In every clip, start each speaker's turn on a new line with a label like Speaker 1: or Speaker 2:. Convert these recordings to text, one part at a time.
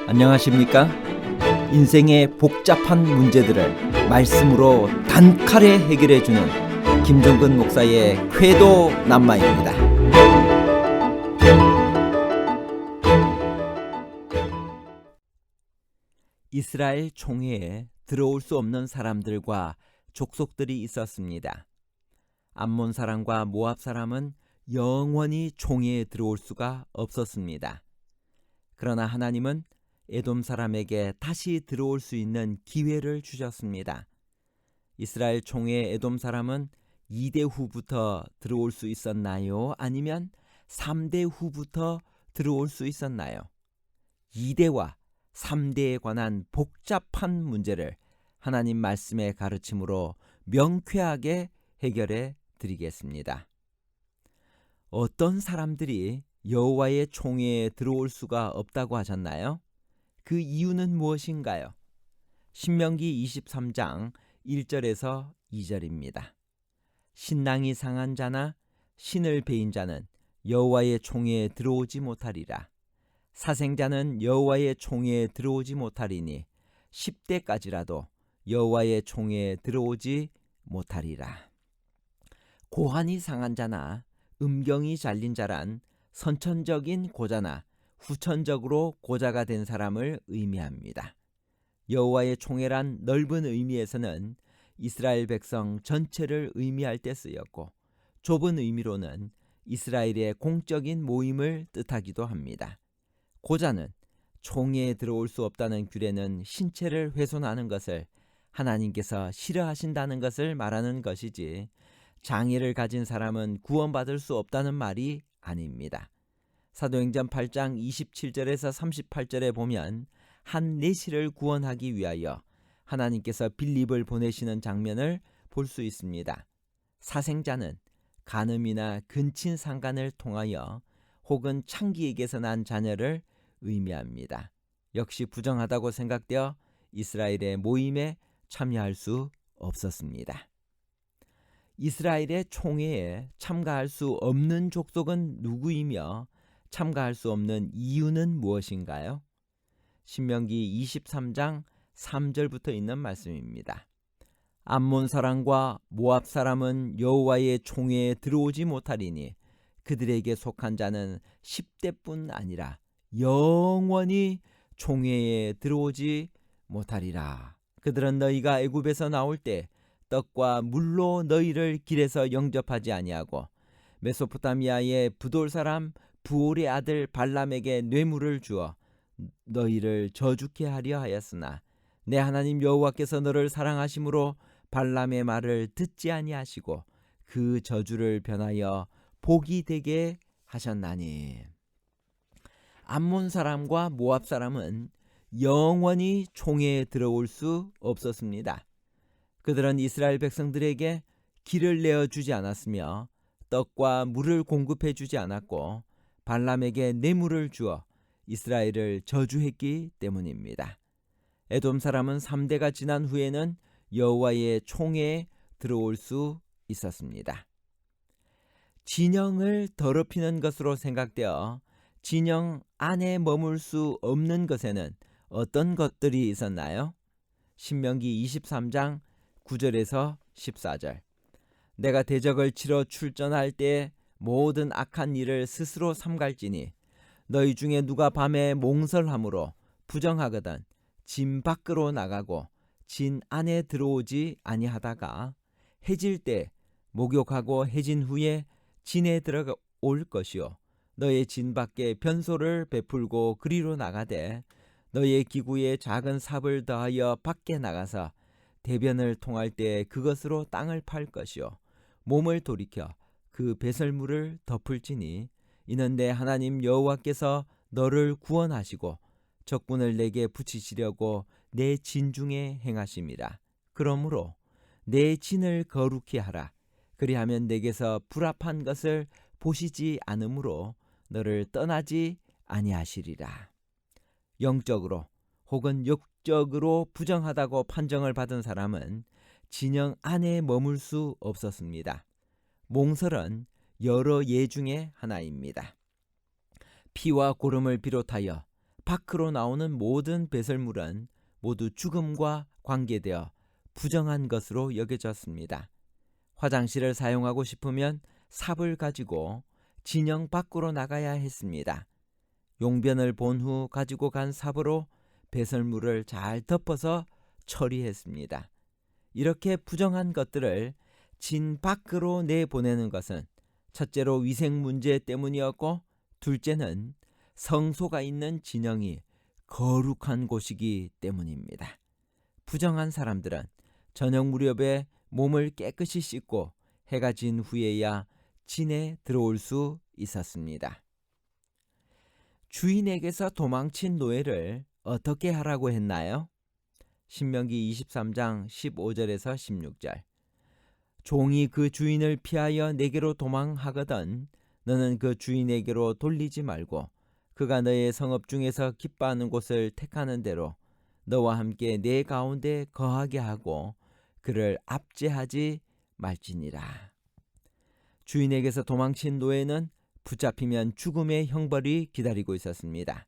Speaker 1: 안녕하십니까? 인생의 복잡한 문제들을 말씀으로 단칼에 해결해주는 김종근 목사의 쾌도 남마입니다. 이스라엘 총회에 들어올 수 없는 사람들과 족속들이 있었습니다. 암몬 사람과 모압 사람은 영원히 총회에 들어올 수가 없었습니다. 그러나 하나님은 에돔 사람에게 다시 들어올 수 있는 기회를 주셨습니다. 이스라엘 총회에 에돔 사람은 2대 후부터 들어올 수 있었나요? 아니면 3대 후부터 들어올 수 있었나요? 2대와 3대에 관한 복잡한 문제를 하나님 말씀의 가르침으로 명쾌하게 해결해 드리겠습니다. 어떤 사람들이 여호와의 총회에 들어올 수가 없다고 하셨나요? 그 이유는 무엇인가요? 신명기 23장 1절에서 2절입니다. 신랑이 상한 자나 신을 베인 자는 여호와의 총회에 들어오지 못하리라. 사생자는 여호와의 총회에 들어오지 못하리니 10대까지라도 여호와의 총회에 들어오지 못하리라. 고환이 상한 자나 음경이 잘린 자란 선천적인 고자나 후천적으로 고자가 된 사람을 의미합니다. 여호와의 총회란 넓은 의미에서는 이스라엘 백성 전체를 의미할 때 쓰였고, 좁은 의미로는 이스라엘의 공적인 모임을 뜻하기도 합니다. 고자는 총회에 들어올 수 없다는 규례는 신체를 훼손하는 것을 하나님께서 싫어하신다는 것을 말하는 것이지, 장애를 가진 사람은 구원받을 수 없다는 말이 아닙니다. 사도행전 8장 27절에서 38절에 보면 한 내시를 구원하기 위하여 하나님께서 빌립을 보내시는 장면을 볼 수 있습니다. 사생자는 간음이나 근친 상간을 통하여 혹은 창기에게서 난 자녀를 의미합니다. 역시 부정하다고 생각되어 이스라엘의 모임에 참여할 수 없었습니다. 이스라엘의 총회에 참가할 수 없는 족속은 누구이며 참가할 수 없는 이유는 무엇인가요? 신명기 23장 3절부터 있는 말씀입니다. 암몬 사람과 모압 사람은 여호와의 총회에 들어오지 못하리니 그들에게 속한 자는 10대뿐 아니라 영원히 총회에 들어오지 못하리라. 그들은 너희가 애굽에서 나올 때 떡과 물로 너희를 길에서 영접하지 아니하고 메소포타미아의 부돌 사람 부올의 아들 발람에게 뇌물을 주어 너희를 저주케 하려 하였으나 내 하나님 여호와께서 너를 사랑하심으로 발람의 말을 듣지 아니하시고 그 저주를 변하여 복이 되게 하셨나니. 암몬 사람과 모압 사람은 영원히 총회에 들어올 수 없었습니다. 그들은 이스라엘 백성들에게 길을 내어주지 않았으며 떡과 물을 공급해 주지 않았고 발람에게 뇌물을 주어 이스라엘을 저주했기 때문입니다. 에돔 사람은 3대가 지난 후에는 여호와의 총회에 들어올 수 있었습니다. 진영을 더럽히는 것으로 생각되어 진영 안에 머물 수 없는 것에는 어떤 것들이 있었나요? 신명기 23장 9절에서 14절. 내가 대적을 치러 출전할 때 모든 악한 일을 스스로 삼갈지니 너희 중에 누가 밤에 몽설함으로 부정하거든 진 밖으로 나가고 진 안에 들어오지 아니하다가 해질 때 목욕하고 해진 후에 진에 들어올 것이요 너의 진 밖에 변소를 베풀고 그리로 나가되 너의 기구에 작은 삽을 더하여 밖에 나가서 대변을 통할 때 그것으로 땅을 팔 것이요 몸을 돌이켜 그 배설물을 덮을지니 이는 내 하나님 여호와께서 너를 구원하시고 적군을 내게 붙이시려고 내 진중에 행하심이라. 그러므로 내 진을 거룩히 하라. 그리하면 내게서 불합한 것을 보시지 않으므로 너를 떠나지 아니하시리라. 영적으로 혹은 육적으로 부정하다고 판정을 받은 사람은 진영 안에 머물 수 없었습니다. 몽설은 여러 예 중에 하나입니다. 피와 고름을 비롯하여 밖으로 나오는 모든 배설물은 모두 죽음과 관계되어 부정한 것으로 여겨졌습니다. 화장실을 사용하고 싶으면 삽을 가지고 진영 밖으로 나가야 했습니다. 용변을 본 후 가지고 간 삽으로 배설물을 잘 덮어서 처리했습니다. 이렇게 부정한 것들을 진 밖으로 내보내는 것은 첫째로 위생 문제 때문이었고, 둘째는 성소가 있는 진영이 거룩한 곳이기 때문입니다. 부정한 사람들은 저녁 무렵에 몸을 깨끗이 씻고 해가 진 후에야 진에 들어올 수 있었습니다. 주인에게서 도망친 노예를 어떻게 하라고 했나요? 신명기 23장 15절에서 16절. 종이 그 주인을 피하여 내게로 도망하거든 너는 그 주인에게로 돌리지 말고 그가 너의 성읍 중에서 기뻐하는 곳을 택하는 대로 너와 함께 내 가운데 거하게 하고 그를 압제하지 말지니라. 주인에게서 도망친 노예는 붙잡히면 죽음의 형벌이 기다리고 있었습니다.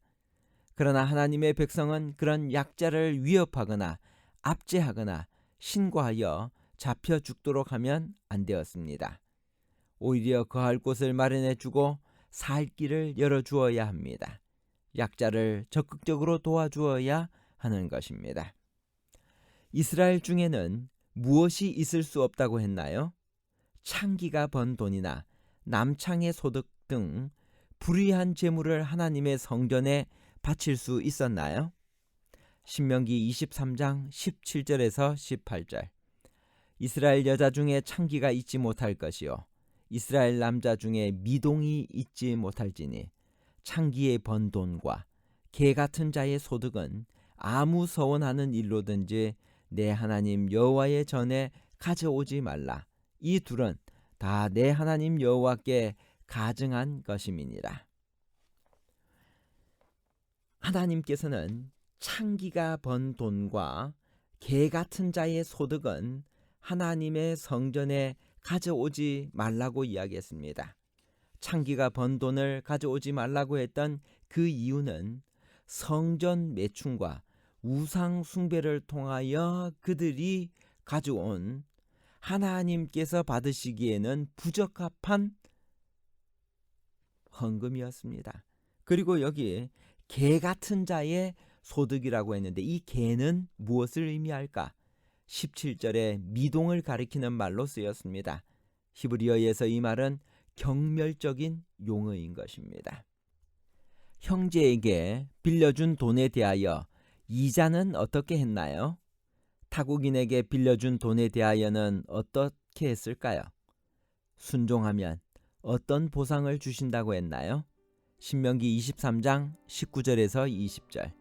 Speaker 1: 그러나 하나님의 백성은 그런 약자를 위협하거나 압제하거나 신고하여 잡혀 죽도록 하면 안 되었습니다. 오히려 거할 곳을 마련해 주고 살 길을 열어주어야 합니다. 약자를 적극적으로 도와주어야 하는 것입니다. 이스라엘 중에는 무엇이 있을 수 없다고 했나요? 창기가 번 돈이나 남창의 소득 등 불의한 재물을 하나님의 성전에 바칠 수 있었나요? 신명기 23장 17절에서 18절. 이스라엘 여자 중에 창기가 있지 못할 것이요 이스라엘 남자 중에 미동이 있지 못할지니 창기의 번 돈과 개 같은 자의 소득은 아무 서원하는 일로든지 내 하나님 여호와의 전에 가져오지 말라. 이 둘은 다 내 하나님 여호와께 가증한 것임이니라. 하나님께서는 창기가 번 돈과 개 같은 자의 소득은 하나님의 성전에 가져오지 말라고 이야기했습니다. 창기가 번 돈을 가져오지 말라고 했던 그 이유는 성전 매춘과 우상 숭배를 통하여 그들이 가져온 하나님께서 받으시기에는 부적합한 헌금이었습니다. 그리고 여기 개 같은 자의 소득이라고 했는데 이 개는 무엇을 의미할까? 17절에 미동을 가리키는 말로 쓰였습니다. 히브리어에서 이 말은 경멸적인 용어인 것입니다. 형제에게 빌려준 돈에 대하여 이자는 어떻게 했나요? 타국인에게 빌려준 돈에 대하여는 어떻게 했을까요? 순종하면 어떤 보상을 주신다고 했나요? 신명기 23장 19절에서 20절.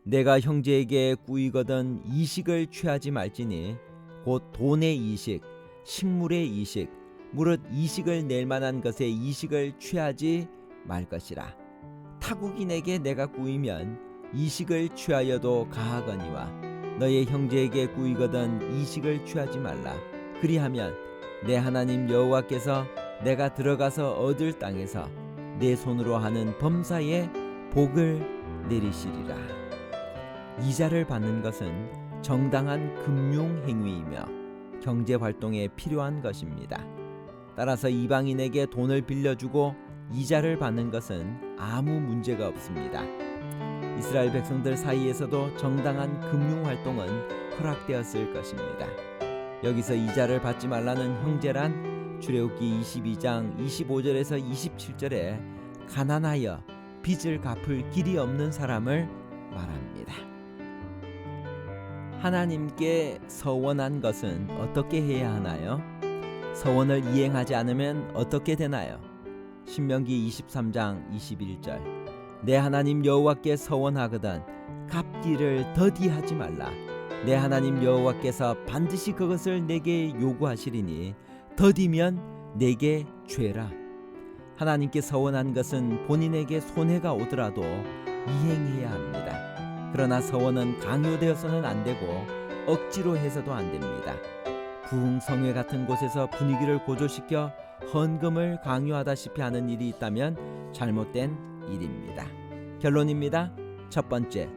Speaker 1: 내가 형제에게 꾸이거든 이식을 취하지 말지니 곧 돈의 이식, 식물의 이식, 무릇 이식을 낼 만한 것의 이식을 취하지 말 것이라. 타국인에게 내가 꾸이면 이식을 취하여도 가하거니와 너의 형제에게 꾸이거든 이식을 취하지 말라. 그리하면 내 하나님 여호와께서 내가 들어가서 얻을 땅에서 내 손으로 하는 범사에 복을 내리시리라. 이자를 받는 것은 정당한 금융 행위이며 경제 활동에 필요한 것입니다. 따라서 이방인에게 돈을 빌려주고 이자를 받는 것은 아무 문제가 없습니다. 이스라엘 백성들 사이에서도 정당한 금융 활동은 허락되었을 것입니다. 여기서 이자를 받지 말라는 형제란 출애굽기 22장 25절에서 27절에 가난하여 빚을 갚을 길이 없는 사람을 말합니다. 하나님께 서원한 것은 어떻게 해야 하나요? 서원을 이행하지 않으면 어떻게 되나요? 신명기 23장 21절. 내 하나님 여호와께 서원하거든 갚기를 더디하지 말라. 내 하나님 여호와께서 반드시 그것을 내게 요구하시리니 더디면 내게 죄라. 하나님께 서원한 것은 본인에게 손해가 오더라도 이행해야 합니다. 그러나 서원은 강요되어서는 안 되고 억지로 해서도 안 됩니다. 부흥성회 같은 곳에서 분위기를 고조시켜 헌금을 강요하다시피 하는 일이 있다면 잘못된 일입니다. 결론입니다. 첫 번째,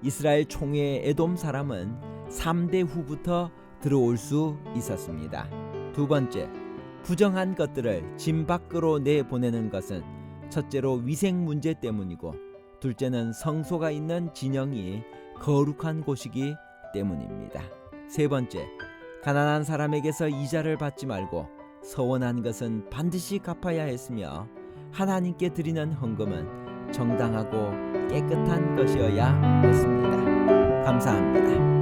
Speaker 1: 이스라엘 총회의 에돔 사람은 3대 후부터 들어올 수 있었습니다. 두 번째, 부정한 것들을 진 밖으로 내보내는 것은 첫째로 위생 문제 때문이고 둘째는 성소가 있는 진영이 거룩한 곳이기 때문입니다. 세 번째, 가난한 사람에게서 이자를 받지 말고 서원한 것은 반드시 갚아야 했으며 하나님께 드리는 헌금은 정당하고 깨끗한 것이어야 했습니다. 감사합니다.